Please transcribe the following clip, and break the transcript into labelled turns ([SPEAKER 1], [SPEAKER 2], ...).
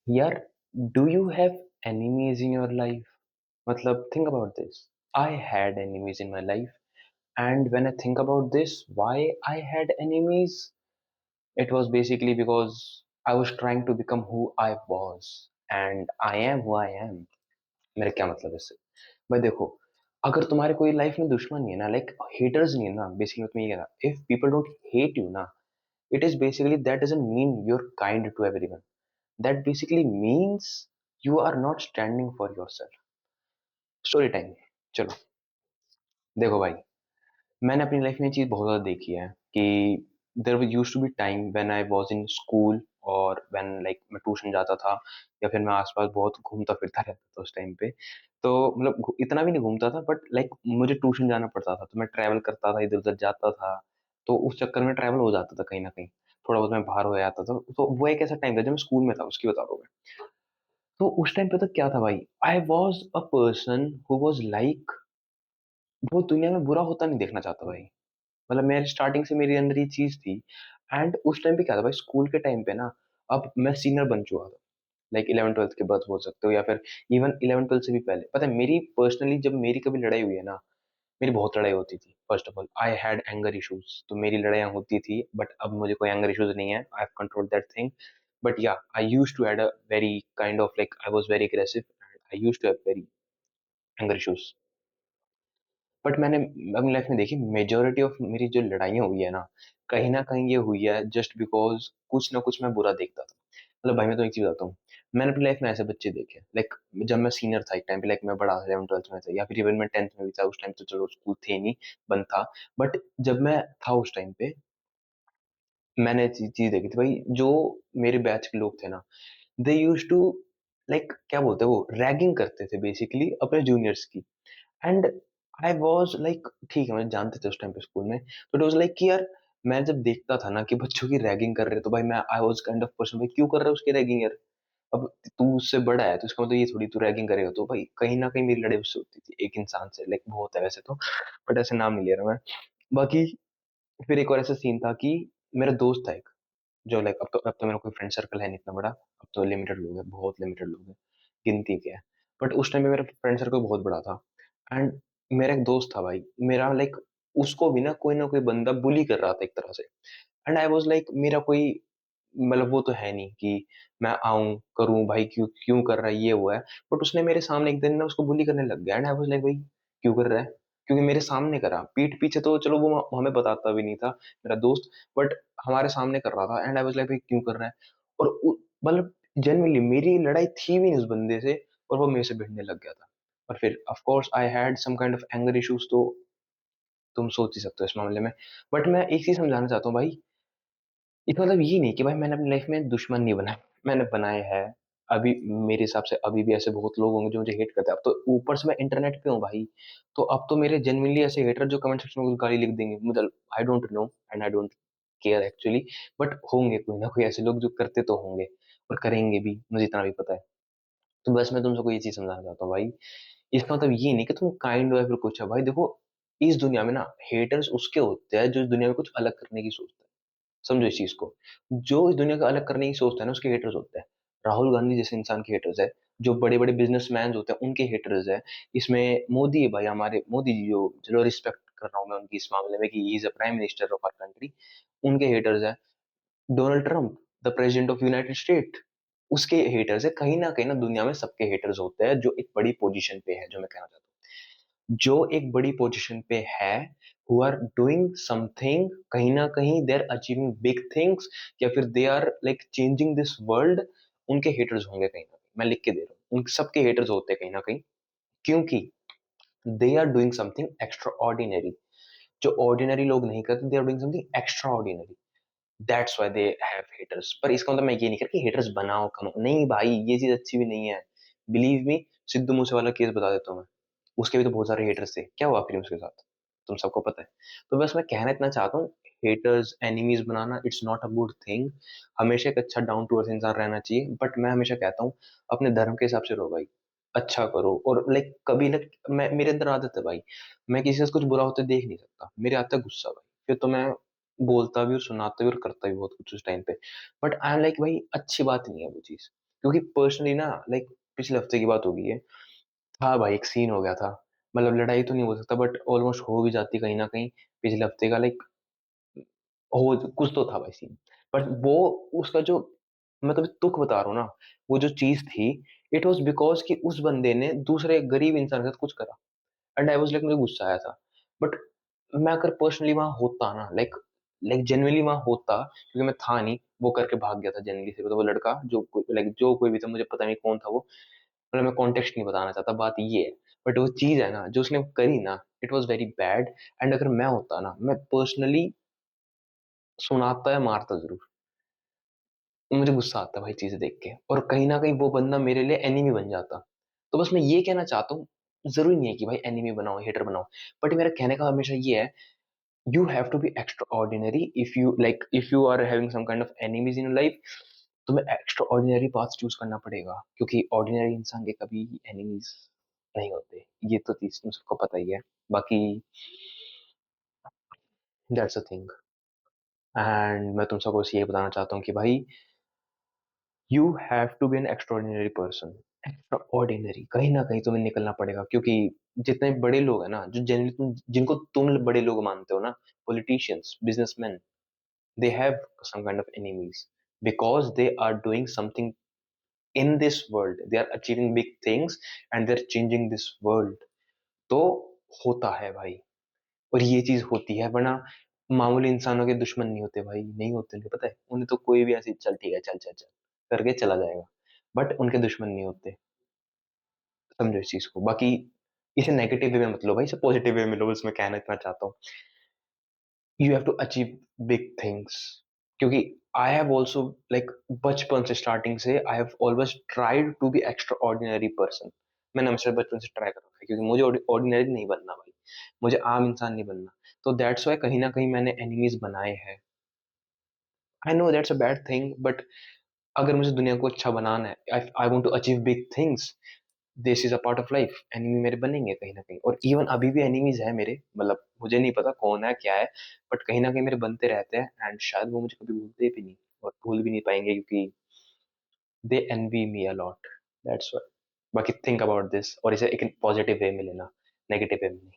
[SPEAKER 1] यार, do you have enemies in your life? मतलब think about this. I had enemies in my life, and when I think about this, why I had enemies, it was basically because I was trying to become who I was, and I am who I am. मेरा क्या मतलब है इससे? भाई देखो, अगर तुम्हारे कोई लाइफ में दुश्मन नहीं है ना, लाइक हेटर्स नहीं है ना, बेसिकली तुम्हें ये कहना, if people don't hate you ना, it is basically that doesn't mean you're kind to everyone. That basically means you are not standing for yourself. Story time. चलो, देखो भाई, मैंने अपनी लाइफ में ये चीज बहुत ज्यादा देखी है कि there use to be time when I was in school, और व्हेन लाइक मैं ट्यूशन जाता था, या फिर मैं आसपास बहुत घूमता फिरता रहता था उस टाइम पे. तो मतलब इतना भी नहीं घूमता था, बट लाइक मुझे ट्यूशन जाना पड़ता था, तो मैं ट्रैवल करता था, इधर उधर जाता था. तो उस चक्कर में ट्रैवल हो जाता था कहीं ना कहीं. थोड़ा बहुत मैं बाहर हो जाता था. तो वो एक ऐसा टाइम था जब मैं स्कूल में था, उसकी बता रहा हूँ मैं. तो उस टाइम पे तो क्या था भाई, I was a person who was like, वो दुनिया में बुरा होता नहीं देखना चाहता भाई. मतलब मेरे स्टार्टिंग से मेरे अंदर ये चीज थी. एंड उस टाइम पे क्या था भाई, स्कूल के टाइम पे ना, अब मैं सीनियर बन चुका था. लाइक 11th 12th के बाद बोल सकते हो, या फिर इवन 11th 12th से भी पहले. पता है, मेरी पर्सनली जब मेरी कभी लड़ाई हुई है ना, मेरी बहुत लड़ाई होती थी. First of all, I had anger issues, तो मेरी लड़ाइयाँ होती थी, बट अब मुझे कोई एंगर इश्यूज नहीं है. I have control that thing. But yeah, I use to had a very kind of like, I was very aggressive, I use to have very anger issues. But मैंने अपनी life में देखी, majority of मेरी जो लड़ाइयाँ हुई है ना कहीं ये हुई है जस्ट बिकॉज कुछ ना कुछ मैं बुरा देखता था. मतलब भाई, मैं तो एक चीज बताता हूँ. मैंने अपनी लाइफ में ऐसे बच्चे देखे, लाइक जब मैं सीनियर था एक टाइम पे, लाइक मैं बड़ा 11th 12th में था, या फिर इवन मैं 10th में भी था. उस टाइम तो चलो स्कूल थे नहीं, बंद था. बट जब मैं था उस टाइम पे, मैंने चीज देखी थी भाई. जो मेरे बैच के लोग थे ना, दे यूज टू, लाइक क्या बोलते हैं वो, रैगिंग करते थे बेसिकली अपने जूनियर्स की. एंड आई वॉज लाइक, ठीक है, मुझे जानते थे उस टाइम पे स्कूल में, तो इट वॉज लाइक कि यार, मैं जब देखता था ना कि बच्चों की रैगिंग कर रहे, तो भाई मैं, I was kind of person, भाई क्यों कर रहे हो उसकी रैगिंग यार? अब तू उससे बड़ा है, तो इसका मतलब ये थोड़ी तू रैगिंग करेगा. तो भाई कहीं ना कहीं मेरी लड़ाई उससे होती थी, एक इंसान से. लाइक बहुत है वैसे तो, बट ऐसे नाम नहीं ले रहा मैं. बाकी फिर एक और ऐसा सीन था कि मेरा दोस्त था एक, जो लाइक, अब तो मेरा कोई फ्रेंड सर्कल है नहीं इतना बड़ा. अब तो लिमिटेड लोग हैं, बहुत लिमिटेड लोग हैं, गिनती के हैं. बट उस टाइम में मेरा फ्रेंड सर्कल बहुत बड़ा था. एंड मेरा एक दोस्त था भाई, मेरा लाइक, उसको भी ना कोई बंदा बुली कर रहा था एक तरह से. एंड आई वाज लाइक, मेरा कोई, मतलब वो तो है नहीं कि मैं आऊं करूं भाई, क्यों क्यों कर रहा है, ये वो है. बट उसने मेरे सामने एक दिन ना उसको बुली करने लग गया. एंड आई वाज लाइक, भाई क्यों कर रहा है? क्योंकि मेरे सामने करा, पीठ पीछे तो चलो वो हमें बताता भी नहीं था, मेरा दोस्त. बट हमारे सामने कर रहा था. एंड आई वाज लाइक, भाई क्यों कर रहा है? और मतलब जेन्युइनली मेरी लड़ाई थी भी नहीं उस बंदे से, और वो मेरे से भिड़ने लग गया था. और फिर of course I had some kind of anger issues, तो तुम सोच ही सकते हो इस मामले में. बट मैं एक चीज समझाना चाहता हूँ भाई, इसका मतलब ये नहीं कि भाई मैंने अपनी लाइफ में दुश्मन नहीं बनाए, मैंने बनाए हैं. अभी मेरे हिसाब से अभी भी ऐसे बहुत लोग होंगे जो मुझे हेट करते हैं. अब तो ऊपर से मैं इंटरनेट पे हूँ भाई, तो अब तो मेरे जेन्युइनली ऐसे हेटर जो कमेंट सेक्शन में गाली लिख देंगे मुझे. I don't know and I don't care actually. But होंगे कोई ना कोई ऐसे लोग जो करते तो होंगे, और करेंगे भी, मुझे इतना भी पता है. तो बस मैं तुम सबको ये चीज समझाना चाहता हूँ भाई, इसका मतलब ये नहीं कि तुम काइंड हो या फिर कुछ है. भाई देखो, इस दुनिया में ना हेटर्स उसके होते हैं जो इस दुनिया में कुछ अलग करने की सोचते हैं. समझो इस चीज को. जो इस दुनिया का अलग करने की सोचता है ना, उसके हेटर्स होते हैं. राहुल गांधी जैसे इंसान के हेटर्स है. जो बड़े बड़े बिजनेसमैन होते हैं उनके हेटर्स है. इसमें मोदी है भाई, हमारे मोदी जी, जो चलो रिस्पेक्ट कर रहा हूँ मैं उनकी इस मामले में कि he is a prime minister of our country, उनके हेटर्स है. Donald Trump, the president of United State, उसके हेटर्स है. कहीं ना दुनिया में सबके हेटर्स होते हैं जो एक बड़ी पोजीशन पे है, जो मैं कहना चाहता हूँ, जो एक बड़ी पोजीशन पे है, हु आर डूइंग समथिंग, कहीं ना कहीं they are achieving big things, या फिर they are like changing this world. उनके हेटर्स होंगे कहीं ना कहीं, मैं लिख के दे रहा हूँ, उन सबके हेटर्स होते हैं कहीं ना कहीं. क्योंकि they are doing something extraordinary, जो ऑर्डिनरी लोग नहीं करते. They are doing something extraordinary, that's why they have haters. पर इसका मतलब मैं ये नहीं कर कि हेटर्स बनाओ, कमाओ, नहीं भाई, ये चीज अच्छी भी नहीं है. Believe me, Sidhu Moosewala case बता देता हूँ मैं, उसके भी तो बहुत सारे हेटर्स थे. क्या हुआ फिर उसके साथ, तुम सबको पता है. तो बस मैं कहना इतना चाहता हूँ, haters enemies banana it's not a good thing. हमेशा एक अच्छा डाउन टू अर्थ इंसान रहना चाहिए. बट मैं हमेशा कहता हूँ, अपने धर्म के हिसाब से रहो भाई, अच्छा करो. और लाइक कभी ना, मैं, मेरे अंदर आदत है भाई, मैं किसी से कुछ बुरा होते देख नहीं सकता, मेरे आता है गुस्सा भाई. फिर तो मैं बोलता भी और सुनाता भी और करता भी बहुत कुछ उस टाइम पे. बट आई एम लाइक, भाई अच्छी बात नहीं है वो चीज. क्योंकि पर्सनली ना, लाइक पिछले हफ्ते की बात हो गई है। हाँ भाई, एक सीन हो गया था। मतलब लड़ाई तो नहीं हो सकता, बट ऑलमोस्ट हो भी जाती कहीं ना कहीं। पिछले हफ्ते का लाइक हो कुछ तो था भाई सीन। बट वो उसका जो, मतलब तुक बता रहा हूँ ना, वो जो चीज थी, इट वॉज बिकॉज कि उस बंदे ने दूसरे गरीब इंसान के साथ कुछ करा। एंड आई वाज लाइक, मुझे गुस्सा आया था। बट मैं अगर पर्सनली वहां होता ना, लाइक लाइक जेनुअनली वहां होता, क्योंकि मैं था नहीं, वो करके भाग गया था जेनुअनली से। तो वो लड़का जो लाइक जो कोई भी था, मुझे पता नहीं कौन था वो, मतलब मैं कॉन्टेक्स्ट नहीं बताना चाहता, बात ये है। बट वो चीज है ना जो उसने करी ना, it was very bad. And अगर मैं होता ना, मैं पर्सनली सुनाता है, मारता जरूर। मुझे गुस्सा आता है भाई चीजें देख के, और कहीं ना कहीं वो बंदा मेरे लिए एनिमी बन जाता। तो बस मैं ये कहना चाहता हूँ, जरूरी नहीं है कि भाई एनिमी बनाओ, हेटर बनाओ। बट मेरा कहने का हमेशा ये है, you have to be extraordinary if you like, if you are having some kind of enemies in your life, तुम्हें extraordinary path चूज करना पड़ेगा, क्योंकि ordinary इंसान के कभी enemies नहीं होते। ये तो चीज तुम सबको पता ही है। बाकी that's a thing। एंड मैं तुम सबको बस ये बताना चाहता हूँ कि भाई, you have to be an extraordinary person. Extraordinary कहीं ना कहीं तुम्हें निकलना पड़ेगा, क्योंकि जितने बड़े लोग हैं ना, जो जनरली जिनको तुम बड़े लोग मानते हो ना, politicians, businessman, they have some kind of enemies because they are doing something in this world, they are achieving big things and they're changing this world। तो होता है भाई, और ये चीज होती है, वरना मामूली इंसानों के दुश्मन नहीं होते भाई, नहीं होते। उन्हें पता है, उन्हें तो कोई भी ऐसे चल ठीक है, चल चल चल करके चला जाएगा, बट उनके दुश्मन नहीं होते। समझो इस चीज को। बाकी इसे नेगेटिव वे में मत लो भाई, इसे पॉजिटिव वे में लो, बस मैं कहना इतना चाहता हूँ। You have to achieve big things, क्योंकि आई हैव ऑल्सो लाइक, बचपन से, स्टार्टिंग से I have always tried to be extraordinary person. मैंने हमेशा बचपन से ट्राई कर रखा है, क्योंकि मुझे ऑर्डिनरी नहीं बनना भाई, मुझे आम इंसान नहीं बनना। तो दैट्स वाई कहीं ना कहीं मैंने एनिमीज बनाए हैं। I know that's a bad thing, but अगर मुझे दुनिया को अच्छा बनाना है, I want to achieve big things, this is a part of life. Enemy मेरे बनेंगे कहीं ना कहीं, और इवन अभी भी एनिमीज है मेरे, मतलब मुझे नहीं पता कौन है क्या है, बट कहीं ना कहीं मेरे बनते रहते हैं। एंड शायद वो मुझे कभी भूलते भी नहीं, और भूल भी नहीं पाएंगे, क्योंकि they envy me a lot. That's why. बाकी थिंक अबाउट दिस, और इसे एक पॉजिटिव वे में लेना, नेगेटिव वे में नहीं।